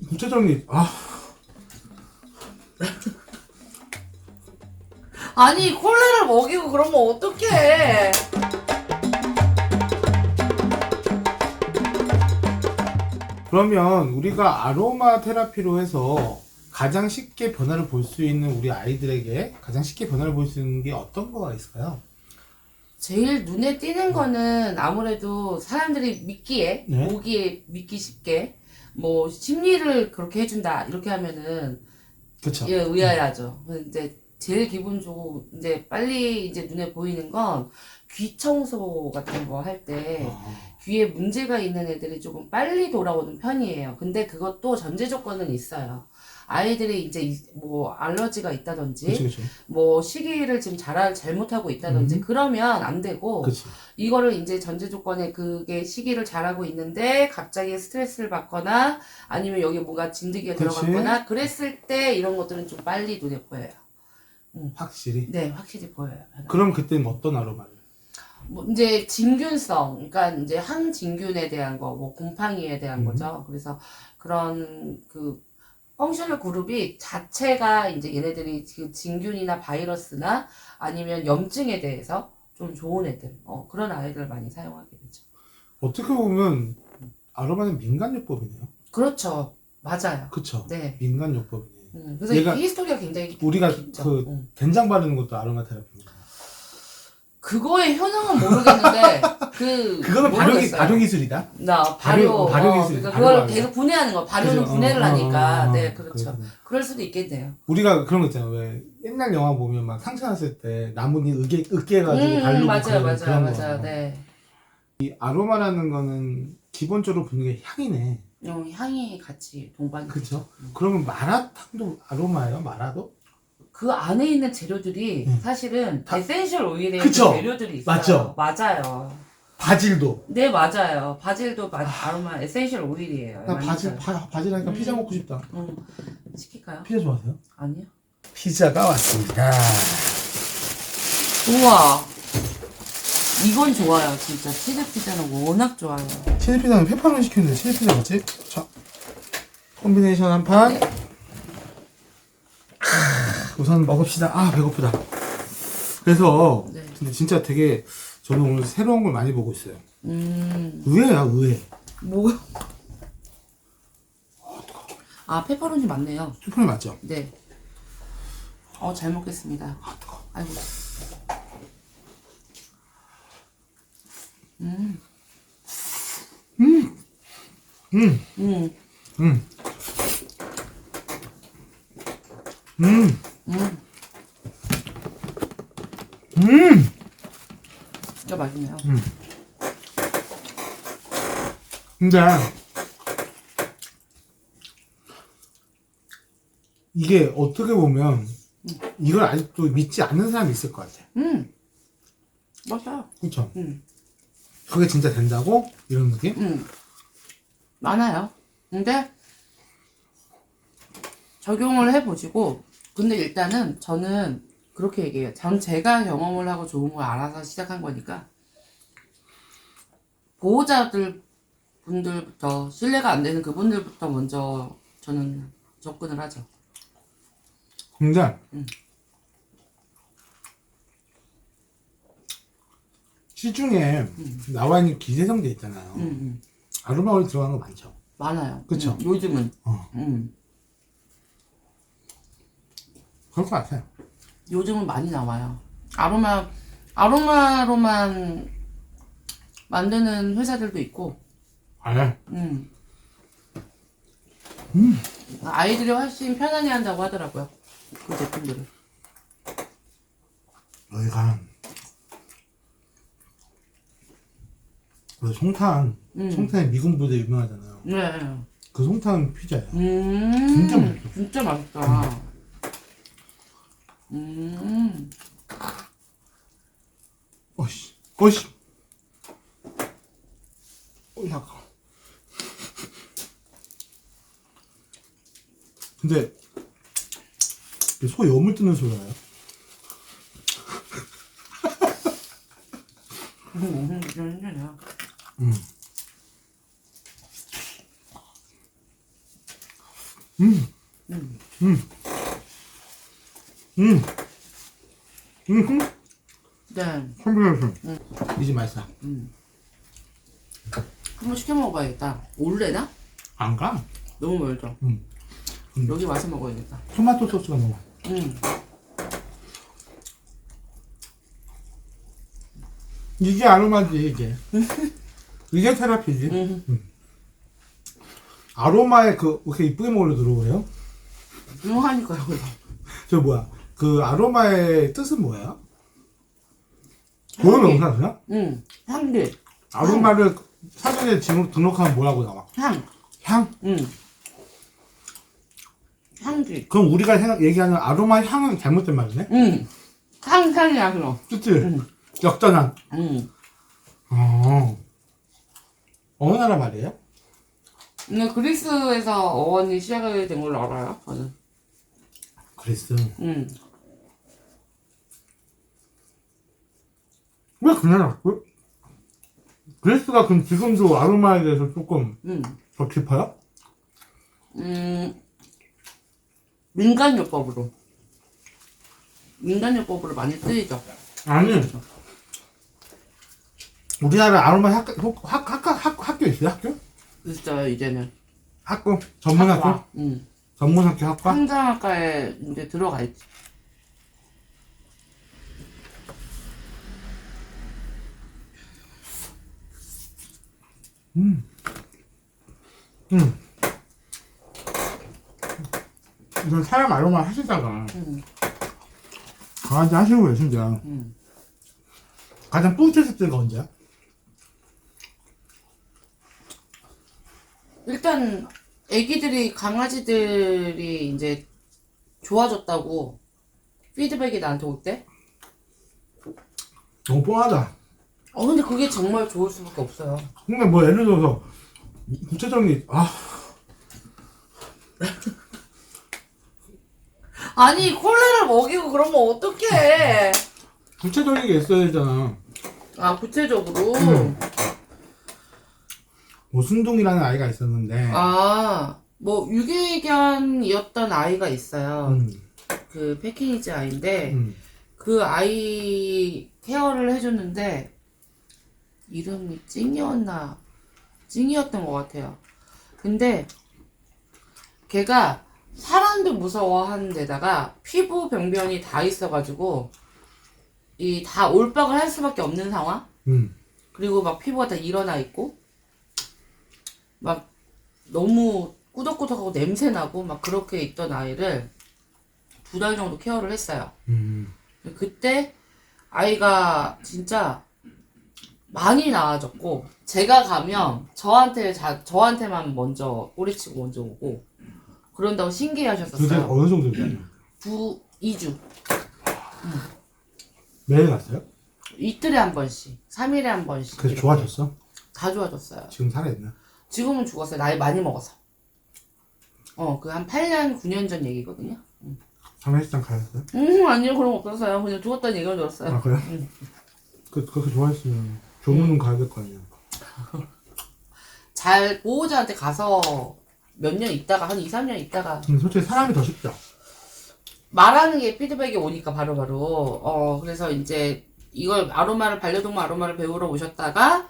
구체적인 아니 콜레를 먹이고 그러면 어떡해. 그러면 우리가 아로마 테라피로 해서 가장 쉽게 변화를 볼 수 있는 우리 아이들에게 가장 쉽게 변화를 볼 수 있는 게 어떤 거가 있을까요? 제일 눈에 띄는 거는 아무래도 사람들이 믿기에, 네. 보기에 믿기 쉽게, 뭐, 심리를 그렇게 해준다, 이렇게 하면은, 그쵸. 예, 의아해하죠. 이제, 제일 기본적으로, 이제, 빨리 이제 눈에 보이는 건, 귀 청소 같은 거 할 때, 귀에 문제가 있는 애들이 조금 빨리 돌아오는 편이에요. 근데 그것도 전제 조건은 있어요. 아이들이 이제 뭐 알러지가 있다든지 그쵸. 뭐 시기를 지금 잘못하고 있다든지 그러면 안 되고 그치. 이거를 이제 전제 조건에 그게 시기를 잘하고 있는데 갑자기 스트레스를 받거나 아니면 여기 뭔가 진드기가 그치. 들어갔거나 그랬을 때 이런 것들은 좀 빨리 눈에 보여요. 확실히. 네, 확실히 보여요. 그럼 그때는 어떤 아로마를? 뭐 이제 진균성, 그러니까 이제 항진균에 대한 거, 뭐 곰팡이에 대한 거죠. 그래서 그런 그 펑셔널 그룹이 자체가 이제 얘네들이 지금 진균이나 바이러스나 아니면 염증에 대해서 좀 좋은 애들, 그런 아이들 많이 사용하게 되죠. 어떻게 보면 아로마는 민간요법이네요. 그렇죠, 맞아요. 그쵸. 네. 민간요법이네. 그래서 얘가 이 히스토리가 굉장히 우리가 깊죠. 그 된장 바르는 것도 아로마 테라피입니다. 그거의 효능은 모르겠는데 그거는 모르겠어요. 발효 기술이다. 나 발효 기술. 그러니까 발효 그걸 아니야? 계속 분해하는 거. 발효는 그죠? 분해를 하니까. 네, 그렇죠. 그렇구나. 그럴 수도 있겠네요. 우리가 그런 거 있잖아요. 왜 옛날 영화 보면 막 상처 났을 때 나뭇잎 으깨 해가지고 바르고 맞아요. 그런 거. 네. 이 아로마라는 거는 기본적으로 붙는 게 향이네. 향이 같이 동반이 그쵸? 되죠. 그러면 마라탕도 아로마예요? 마라도? 그 안에 있는 재료들이 사실은 에센셜 오일의 그쵸? 재료들이 있어요. 맞죠? 맞아요. 바질도. 네, 맞아요. 바질도 아로마 에센셜 오일이에요. 나 많이 바질 하니까 피자 먹고 싶다. 시킬까요? 피자 좋아하세요? 아니요. 피자가 왔습니다. 우와. 이건 좋아요. 진짜 치즈 피자는 워낙 좋아요. 치즈 피자는 페퍼로니 시켰는데 치즈 피자 맞지? 자, 콤비네이션 한 판. 우선 먹읍시다. 아, 배고프다. 그래서 네. 근데 진짜 되게 저는 오늘 새로운 걸 많이 보고 있어요. 음. 의외야, 의외. 뭐? 아, 페퍼로니 맞네요. 페퍼로니 맞죠? 네. 잘 먹겠습니다. 아, 뜨거워. 아이고. 진짜 맛있네요. 근데 이게 어떻게 보면 이걸 아직도 믿지 않는 사람이 있을 것 같아. 맞아요. 그쵸? 그게 진짜 된다고? 이런 느낌? 많아요. 근데 적용을 해보시고 근데 일단은 저는 그렇게 얘기해요. 제가 경험을 하고 좋은 걸 알아서 시작한 거니까 보호자들 분들부터 신뢰가 안 되는 그분들부터 먼저 저는 접근을 하죠. 근데 시중에 나와 있는 기재성제 있잖아요. 아로마 오일 들어간 거 많죠? 많아요. 그쵸? 요즘은. 그럴 것 같아요. 요즘은 많이 나와요. 아로마로만 만드는 회사들도 있고, 아, 아이들이 훨씬 편안해 한다고 하더라고요. 그 제품들을. 여기가 그 송탄이 미군 부대 유명하잖아요. 네. 그 송탄 피자예요. 진짜 맛있어. 진짜 맛있다. 어이씨. 약간. 근데 소 여물 뜨는 소리 나요? 좀 힘드네요. 음. 음. 음. 음. 음. 네. 컴비네이션. 음. 이제 맛있어. 한번 시켜 먹어봐야겠다. 올래나? 안 가? 너무 멀죠? 음. 여기 와서 먹어야겠다. 토마토 소스가 너무. 음. 이게 아로마지 이게. 이게 테라피지. 아로마에 그 이렇게 이쁘게 먹으려 들어오래요? 유명하니까요, 그래서. 저 뭐야? 그 아로마의 뜻은 뭐예요? 보여면 없나 그냥? 향기. 아로마를 사전에 등록하면 뭐라고 나와? 향. 향? 향기. 그럼 우리가 얘기하는 아로마 향은 잘못된 말이네? 향이야, 그럼. 그치? 역전한. 어. 어느 나라 말이에요? 근데 그리스에서 어원이 시작이 된 걸로 알아요, 저는. 그리스. 음. 왜 그 나라? 왜? 그리스가 그럼 지금도 아로마에 대해서 조금 더 깊어요? 민간요법으로. 민간요법으로 많이 쓰이죠. 아니. 우리나라 아로마 학교 있어요? 학교? 있어요, 이제는. 학교? 전문 학교? 전문 학교 학과? 상장학과에 이제 들어가 있지. 이건 사람 아로마 하시다가 강아지 하시고 계신데 가장 뿌듯했을 때가 언제야? 일단, 애기들이, 강아지들이 이제 좋아졌다고 피드백이 나한테 올 때? 너무 뻔하다. 근데 그게 정말 좋을 수밖에 없어요. 근데 뭐 예를 들어서 구체적인 아니, 콜레를 먹이고 그러면 어떡해. 구체적인 게 있어야 되잖아. 아, 구체적으로? 뭐 순둥이라는 아이가 있었는데 뭐, 유기견이었던 아이가 있어요. 그, 패키니지 아이인데, 그 아이 케어를 해줬는데, 이름이 찡이었던 것 같아요. 근데, 걔가 사람도 무서워하는 데다가, 피부 병변이 다 있어가지고, 다 올박을 할 수밖에 없는 상황? 그리고 막 피부가 다 일어나 있고, 막 너무 꾸덕꾸덕하고 냄새나고 막 그렇게 있던 아이를 2달 정도 케어를 했어요. 그때 아이가 진짜 많이 나아졌고, 제가 가면 저한테만 먼저 꼬리치고 먼저 오고, 그런다고 신기해 그게 하셨었어요. 어느 정도 됐나요? 2주. 매일 갔어요? 이틀에 한 번씩, 3일에 한 번씩. 그래서 이렇게. 좋아졌어? 다 좋아졌어요. 지금 살아있나? 지금은 죽었어요. 나이 많이 먹어서. 그 한 8년, 9년 전 얘기거든요. 장례식장 가셨어요? 아니요, 그런 거 없었어요. 그냥 죽었다는 얘기만 들었어요. 아 그래? 그렇게 좋아했으면 조문은 가야 될 거 아니야. 잘 보호자한테 가서 몇 년 있다가, 한 2, 3년 있다가, 솔직히 사람이 더 쉽죠? 말하는 게 피드백이 오니까 바로바로. 그래서 이제 이걸 반려동물 아로마를 배우러 오셨다가,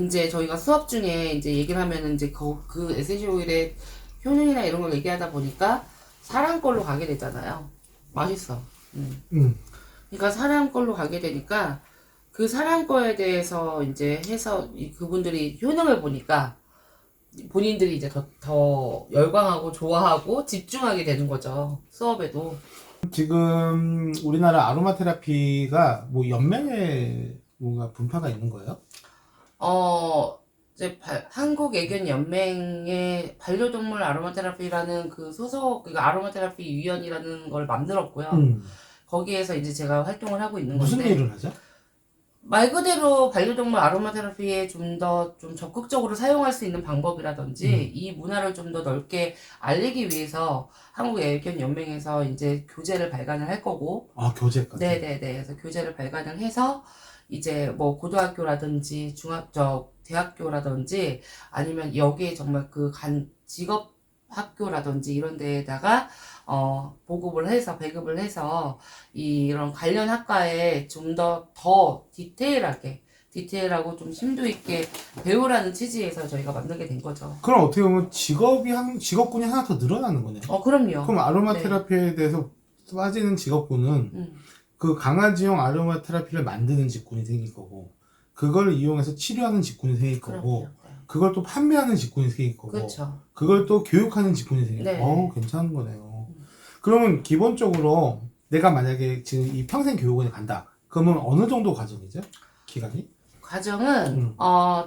이제 저희가 수업 중에 이제 얘기를 하면은 이제 그 에센셜 오일의 효능이나 이런 걸 얘기하다 보니까 사람 걸로 가게 되잖아요. 맛있어. 그러니까 사람 걸로 가게 되니까 그 사람 거에 대해서 이제 해서 그분들이 효능을 보니까 본인들이 이제 더 열광하고 좋아하고 집중하게 되는 거죠. 수업에도. 지금 우리나라 아로마 테라피가 뭐 연맹에 뭔가 분파가 있는 거예요? 이제 한국애견연맹의 반려동물 아로마 테라피라는 그 그러니까 아로마 테라피 위원이라는 걸 만들었고요. 거기에서 이제 제가 활동을 하고 있는 무슨 건데. 일을 하죠? 말 그대로 반려동물 아로마 테라피에 좀 적극적으로 사용할 수 있는 방법이라든지 이 문화를 좀 더 넓게 알리기 위해서 한국애견연맹에서 이제 교재를 발간을 할 거고. 아, 교재까지? 네네네. 그래서 교재를 발간을 해서 이제 뭐 고등학교라든지 대학교라든지 아니면 여기에 정말 직업 학교라든지 이런 데에다가 보급을 해서 배급을 해서 이런 관련 학과에 좀 더 디테일하고 좀 심도 있게 배우라는 취지에서 저희가 만들게 된 거죠. 그럼 어떻게 보면 직업군이 하나 더 늘어나는 거네요. 그럼요. 그럼 아로마 네. 테라피에 대해서 빠지는 직업군은 음, 그 강아지용 아로마 테라피를 만드는 직군이 생길 거고, 그걸 이용해서 치료하는 직군이 생길 거고, 그럼요. 네. 그걸 또 판매하는 직군이 생길 거고, 그렇죠. 그걸 또 교육하는 직군이 생길 네. 거고. 어우, 괜찮은 거네요. 그러면 기본적으로 내가 만약에 지금 이 평생 교육원에 간다. 그러면 어느 정도 과정이죠? 기간이? 과정은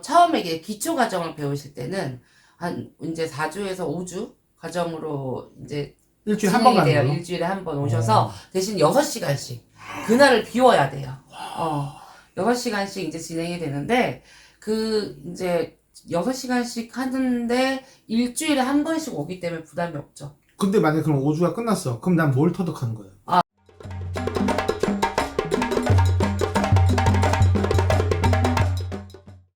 처음에 이게 기초 과정을 배우실 때는 한 이제 4주에서 5주 과정으로 이제 일주일에 한 번 진행이 가는 돼요. 걸로? 일주일에 한 번 오셔서 대신 6시간씩 그날을 비워야 돼요. 6시간씩 이제 진행이 되는데 그 이제 6시간씩 하는데 일주일에 한 번씩 오기 때문에 부담이 없죠. 근데 만약에 그럼 5주가 끝났어. 그럼 난 뭘 터득하는 거예요?